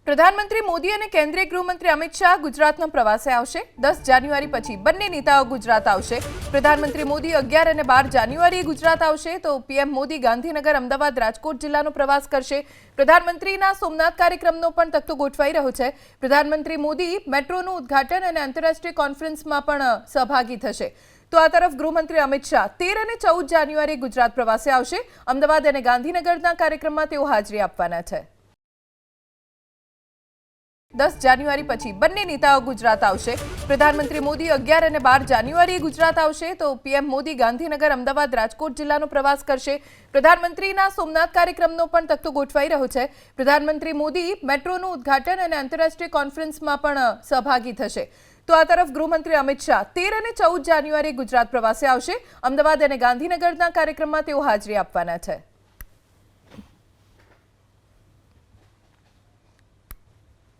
પ્રધાનમંત્રી મોદી અને કેન્દ્રીય ગૃહમંત્રી અમિત શાહ ગુજરાતના પ્રવાસે આવશે। 10 જાન્યુઆરી પછી બંને નેતાઓ ગુજરાત આવશે। પ્રધાનમંત્રી મોદી 11 અને 12 જાન્યુઆરીએ ગુજરાત આવશે તો પીએમ મોદી ગાંધીનગર, અમદાવાદ, રાજકોટ જિલ્લાનો પ્રવાસ કરશે। પ્રધાનમંત્રીના સોમનાથ કાર્યક્રમનો પણ તખ્તો ગોઠવાઈ રહ્યો છે। પ્રધાનમંત્રી મોદી મેટ્રોનું ઉદ્ઘાટન અને આંતરરાષ્ટ્રીય કોન્ફરન્સમાં પણ સહભાગી થશે। તો આ તરફ ગૃહમંત્રી અમિત શાહ 13 અને 14 જાન્યુઆરીએ ગુજરાત પ્રવાસે આવશે। અમદાવાદ અને ગાંધીનગરના કાર્યક્રમમાં તેઓ હાજરી આપવાના છે। 10 જાન્યુઆરી પછી બંને નેતાઓ ગુજરાત આવશે। પ્રધાનમંત્રી મોદી 11 અને 12 જાન્યુઆરીએ ગુજરાત આવશે તો પીએમ મોદી ગાંધીનગર, અમદાવાદ, રાજકોટ જિલ્લાનો પ્રવાસ કરશે। પ્રધાનમંત્રીના સોમનાથ કાર્યક્રમનો પણ તખ્તો ગોઠવાઈ રહ્યો છે। પ્રધાનમંત્રી મોદી મેટ્રોનું ઉદ્ઘાટન અને આંતરરાષ્ટ્રીય કોન્ફરન્સમાં પણ સહભાગી થશે। તો આ તરફ ગૃહમંત્રી અમિત શાહ 13 અને 14 જાન્યુઆરીએ ગુજરાત પ્રવાસે આવશે। અમદાવાદ અને ગાંધીનગરના કાર્યક્રમમાં તેઓ હાજરી આપવાના છે।